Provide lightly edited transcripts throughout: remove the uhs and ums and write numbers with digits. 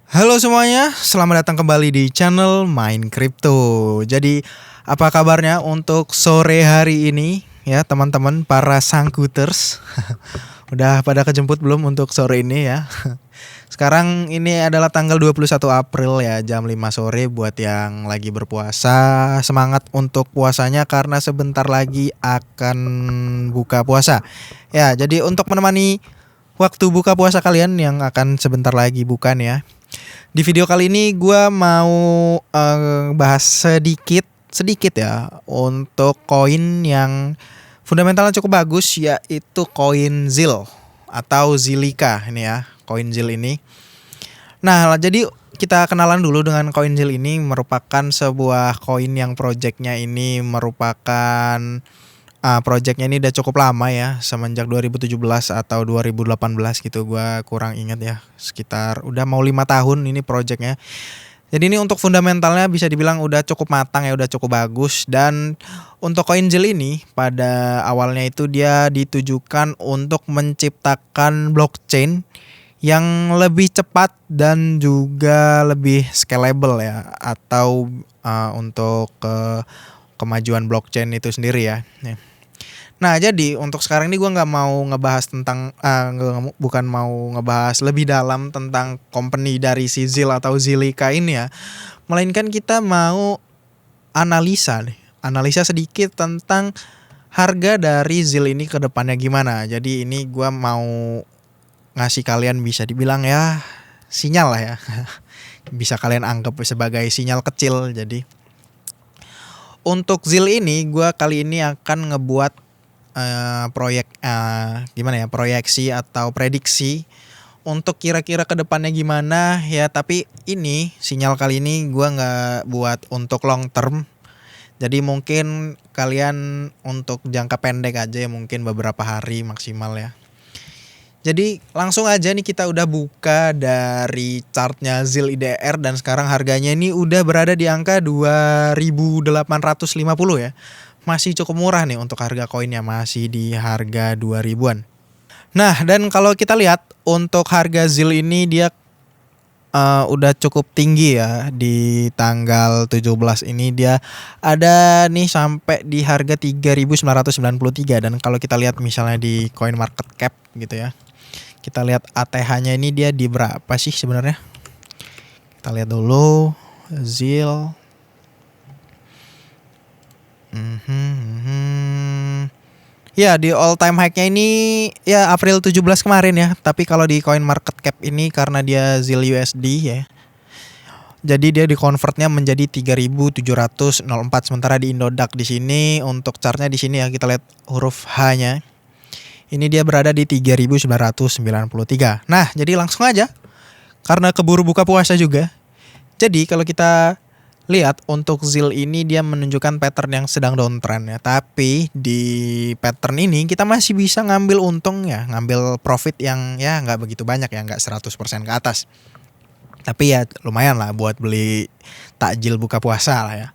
Halo semuanya, selamat datang kembali di channel Main Crypto. Jadi, apa kabarnya untuk sore hari ini ya teman-teman para sangkuters? Udah pada kejemput belum untuk sore ini ya? Sekarang ini adalah tanggal 21 April ya, jam 5 sore buat yang lagi berpuasa. Semangat untuk puasanya karena sebentar lagi akan buka puasa. Ya, jadi untuk menemani waktu buka puasa kalian yang akan sebentar lagi bukan ya. Di video kali ini gue mau bahas sedikit ya untuk koin yang fundamentalnya cukup bagus, yaitu koin ZIL atau Zilliqa ini ya, koin ZIL ini. Nah, jadi kita kenalan dulu dengan koin ZIL ini. Merupakan sebuah koin yang projectnya ini merupakan projectnya ini udah cukup lama ya, semenjak 2017 atau 2018 gitu, gua kurang ingat ya. Sekitar udah mau 5 tahun ini projectnya. Jadi ini untuk fundamentalnya bisa dibilang udah cukup matang ya, udah cukup bagus. Dan untuk koin ZIL ini pada awalnya itu dia ditujukan untuk menciptakan blockchain yang lebih cepat dan juga lebih scalable ya, atau untuk kemajuan blockchain itu sendiri ya. Nah, jadi untuk sekarang ini gue nggak mau ngebahas tentang bukan mau ngebahas lebih dalam tentang company dari si ZIL atau Zilliqa ini ya, melainkan kita mau analisa sedikit tentang harga dari ZIL ini ke depannya gimana. Jadi ini gue mau ngasih kalian bisa dibilang ya sinyal lah ya, bisa kalian anggap sebagai sinyal kecil. Jadi untuk ZIL ini gue kali ini akan ngebuat proyeksi atau prediksi untuk kira-kira kedepannya gimana ya. Tapi ini sinyal kali ini gue nggak buat untuk long term, jadi mungkin kalian untuk jangka pendek aja ya, mungkin beberapa hari maksimal ya. Jadi langsung aja nih, kita udah buka dari chartnya ZIL IDR dan sekarang harganya ini udah berada di angka 2.850 ya. Masih cukup murah nih untuk harga koinnya, masih di harga 2000-an. Nah, dan kalau kita lihat untuk harga ZIL ini dia udah cukup tinggi ya. Di tanggal 17 ini dia ada nih sampai di harga 3.993. Dan kalau kita lihat misalnya di coin market cap gitu ya, kita lihat ATH-nya ini dia di berapa sih sebenarnya? Kita lihat dulu ZIL. Ya, di all time high-nya ini ya April 17 kemarin ya. Tapi kalau di coin market cap ini karena dia ZIL USD ya, jadi dia di-convertnya menjadi 3.704. Sementara di Indodax di sini untuk chartnya di sini ya, kita lihat huruf H-nya. Ini dia berada di 3.993. Nah, jadi langsung aja karena keburu buka puasa juga. Jadi kalau kita lihat untuk ZIL ini dia menunjukkan pattern yang sedang downtrend ya. Tapi di pattern ini kita masih bisa ngambil untung ya, ngambil profit yang ya nggak begitu banyak ya, nggak 100% ke atas. Tapi ya lumayan lah buat beli takjil buka puasa lah ya.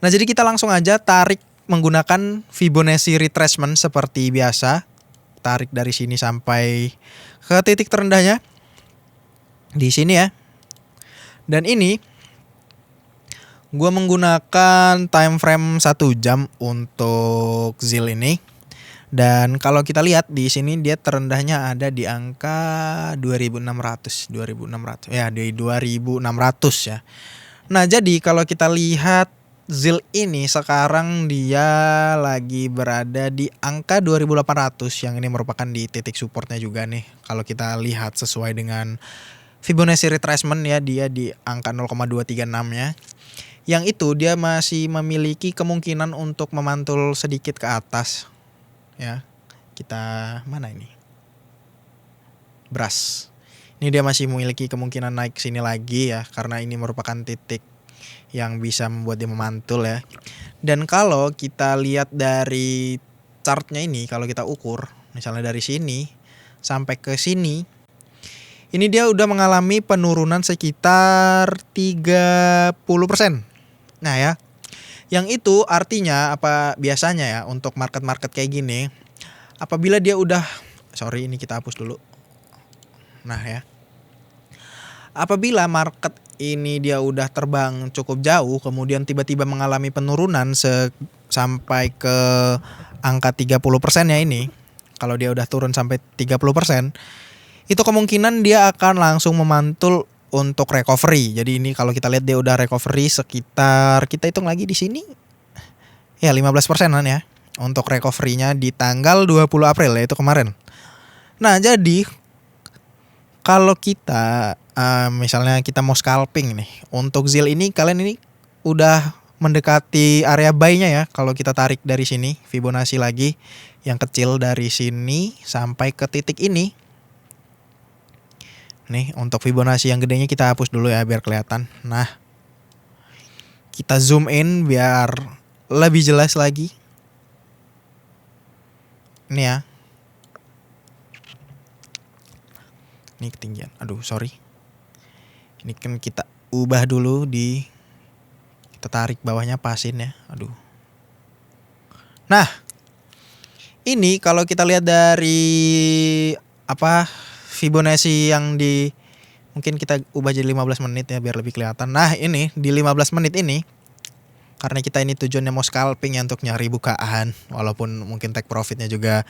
Nah, jadi kita langsung aja tarik menggunakan Fibonacci retracement seperti biasa. Tarik dari sini sampai ke titik terendahnya di sini ya. Dan ini gue menggunakan time frame 1 jam untuk ZIL ini. Dan kalau kita lihat di sini dia terendahnya ada di angka 2600 ya, di 2600 ya. Nah, jadi kalau kita lihat ZIL ini sekarang dia lagi berada di angka 2800, yang ini merupakan di titik supportnya juga nih. Kalau kita lihat sesuai dengan Fibonacci retracement ya, dia di angka 0,236 ya. Yang itu dia masih memiliki kemungkinan untuk memantul sedikit ke atas ya. Kita mana ini? Beras. Ini dia masih memiliki kemungkinan naik sini lagi ya, karena ini merupakan titik yang bisa membuat dia memantul ya. Dan kalau kita lihat dari chartnya ini, kalau kita ukur misalnya dari sini sampai ke sini, ini dia udah mengalami penurunan sekitar 30%. Nah ya, yang itu artinya apa biasanya ya untuk market-market kayak gini, apabila dia udah, sorry ini kita hapus dulu. Nah ya, Apabila market ini dia udah terbang cukup jauh kemudian tiba-tiba mengalami penurunan sampai ke angka 30% ya ini. Kalau dia udah turun sampai 30%, itu kemungkinan dia akan langsung memantul untuk recovery. Jadi ini kalau kita lihat dia udah recovery sekitar, kita hitung lagi di sini ya 15%-an ya untuk recovery-nya di tanggal 20 April yaitu kemarin. Nah, jadi kalau kita misalnya kita mau scalping nih untuk ZIL ini, kalian ini udah mendekati area buy-nya ya. Kalau kita tarik dari sini Fibonacci lagi yang kecil dari sini sampai ke titik ini. Nih untuk Fibonacci yang gedenya kita hapus dulu ya biar kelihatan. Nah, kita zoom in biar lebih jelas lagi. Ini ya. Ini ketinggian. Aduh, sorry. Ini kan kita ubah dulu kita tarik bawahnya pasin ya. Aduh. Nah, ini kalau kita lihat dari Fibonacci yang mungkin kita ubah jadi 15 menit ya biar lebih kelihatan. Nah, ini di 15 menit ini karena kita ini tujuannya mau scalping ya untuk nyari bukaan, walaupun mungkin take profitnya juga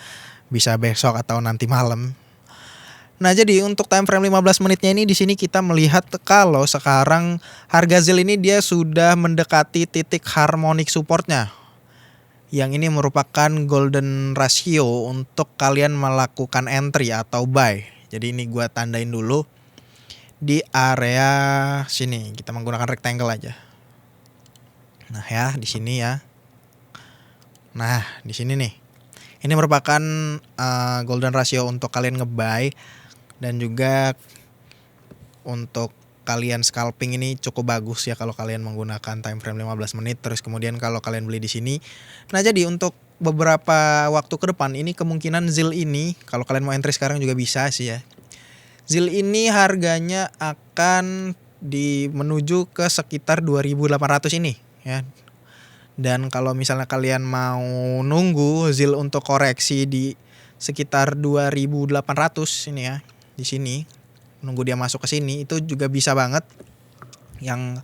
bisa besok atau nanti malam. Nah, jadi untuk time frame 15 menitnya ini di sini kita melihat kalau sekarang harga ZIL ini dia sudah mendekati titik harmonic supportnya. Yang ini merupakan golden ratio untuk kalian melakukan entry atau buy. Jadi ini gua tandain dulu di area sini. Kita menggunakan rectangle aja. Nah ya, di sini ya. Nah, di sini nih. Ini merupakan golden ratio untuk kalian nge-buy dan juga untuk kalian scalping ini cukup bagus ya kalau kalian menggunakan time frame 15 menit. Terus kemudian kalau kalian beli di sini. Nah, jadi untuk beberapa waktu ke depan ini kemungkinan ZIL ini kalau kalian mau entry sekarang juga bisa sih ya. ZIL ini harganya akan menuju ke sekitar 2.800 ini ya. Dan kalau misalnya kalian mau nunggu ZIL untuk koreksi di sekitar 2.800 ini ya, di sini nunggu dia masuk ke sini itu juga bisa banget. Yang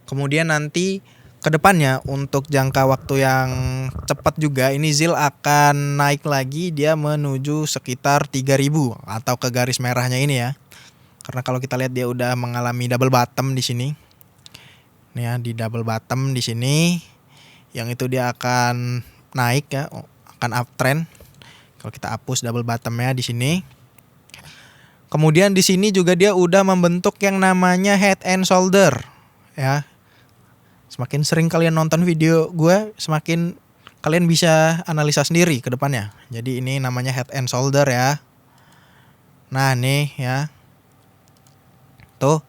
kemudian nanti ke depannya untuk jangka waktu yang cepat juga ini ZIL akan naik lagi, dia menuju sekitar 3.000 atau ke garis merahnya ini ya. Karena kalau kita lihat dia udah mengalami double bottom di sini. Nih ya, di double bottom di sini. Yang itu dia akan naik ya, akan uptrend. Kalau kita hapus double bottomnya di sini. Kemudian di sini juga dia udah membentuk yang namanya head and shoulder ya. Semakin sering kalian nonton video gue, semakin kalian bisa analisa sendiri ke depannya. Jadi ini namanya head and shoulder ya. Nah nih ya. Tuh.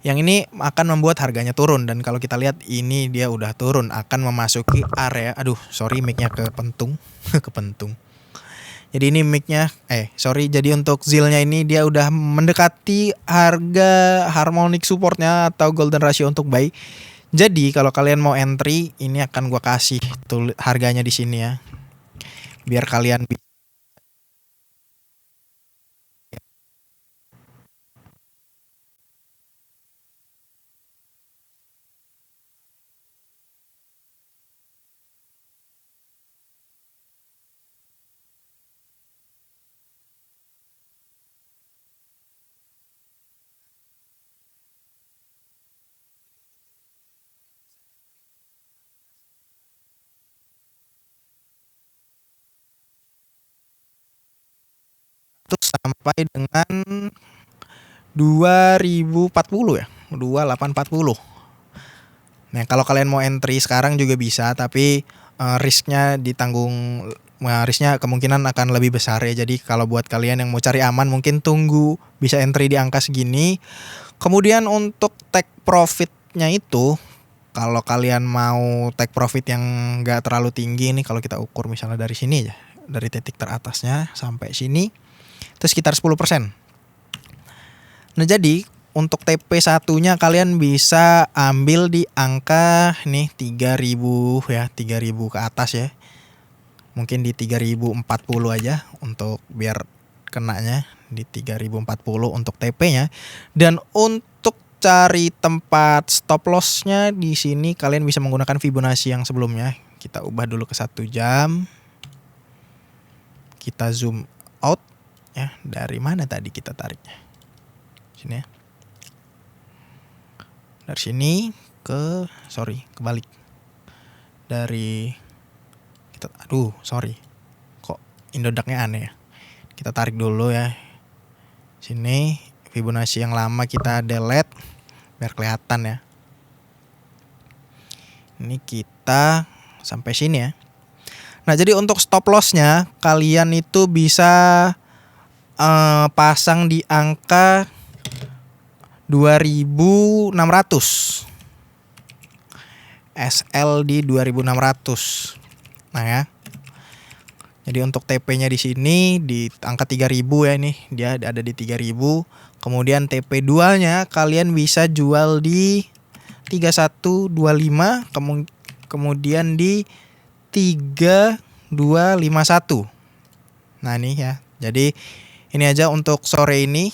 Yang ini akan membuat harganya turun. Dan kalau kita lihat ini dia udah turun, akan memasuki area. Aduh, sorry mic-nya kepentung. Kepentung. Jadi ini mic-nya jadi untuk ZIL-nya ini dia udah mendekati harga harmonic support-nya atau golden ratio untuk buy. Jadi kalau kalian mau entry, ini akan gua kasih harganya di sini ya. Biar kalian sampai dengan 2040 ya. 2840. Nah, kalau kalian mau entry sekarang juga bisa, tapi risknya ditanggung. Risknya kemungkinan akan lebih besar ya. Jadi kalau buat kalian yang mau cari aman mungkin tunggu bisa entry di angka segini. Kemudian untuk take profitnya itu, kalau kalian mau take profit yang gak terlalu tinggi nih, kalau kita ukur misalnya dari sini aja, dari titik teratasnya sampai sini, itu sekitar 10%. Nah, jadi untuk TP1-nya kalian bisa ambil di angka nih 3.000 ya, 3.000 ke atas ya. Mungkin di 3.040 aja untuk biar kenanya di 3040 untuk TP-nya. Dan untuk cari tempat stop loss-nya di sini kalian bisa menggunakan Fibonacci yang sebelumnya. Kita ubah dulu ke 1 jam. Kita zoom out ya. Dari mana tadi kita tariknya? Sini ya. Dari sini kebalik. Dari kita kok Indodaknya aneh ya. Kita tarik dulu ya. Sini Fibonacci yang lama kita delete biar kelihatan ya. Ini kita sampai sini ya. Nah, jadi untuk stop loss-nya kalian itu bisa pasang di angka 2600. SL di 2600. Nah ya. Jadi untuk TP-nya di sini di angka 3000 ya, ini dia ada di 3000. Kemudian TP 2-nya kalian bisa jual di 3125, kemudian di 3251. Nah, ini ya. Jadi ini aja untuk sore ini.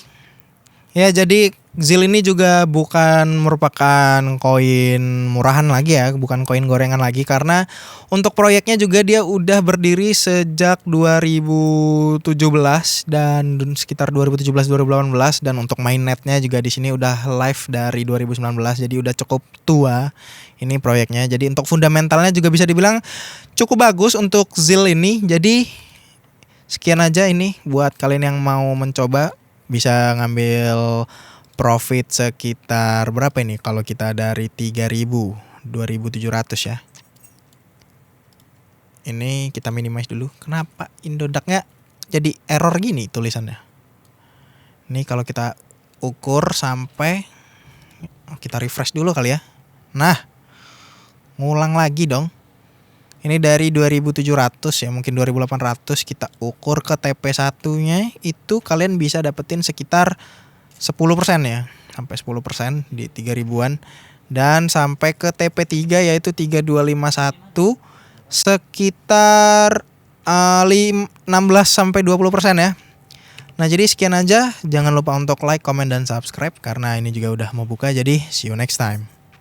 Ya, jadi ZIL ini juga bukan merupakan koin murahan lagi ya, bukan koin gorengan lagi, karena untuk proyeknya juga dia udah berdiri sejak 2017 dan sekitar 2017-2018, dan untuk mainnetnya juga di sini udah live dari 2019, jadi udah cukup tua ini proyeknya. Jadi untuk fundamentalnya juga bisa dibilang cukup bagus untuk ZIL ini. Jadi sekian aja ini buat kalian yang mau mencoba, bisa ngambil profit sekitar berapa ini kalau kita dari 3000, 2700 ya. Ini kita minimize dulu. Kenapa Indodaknya jadi error gini tulisannya? Ini kalau kita ukur sampai, kita refresh dulu kali ya. Nah, ngulang lagi dong. Ini dari 2700 ya, mungkin 2800 kita ukur ke TP1-nya itu kalian bisa dapetin sekitar 10% ya, sampai 10% di 3000-an, dan sampai ke TP3 yaitu 3251 sekitar 16 sampai 20% ya. Nah, jadi sekian aja, jangan lupa untuk like, comment dan subscribe karena ini juga udah mau buka. Jadi see you next time.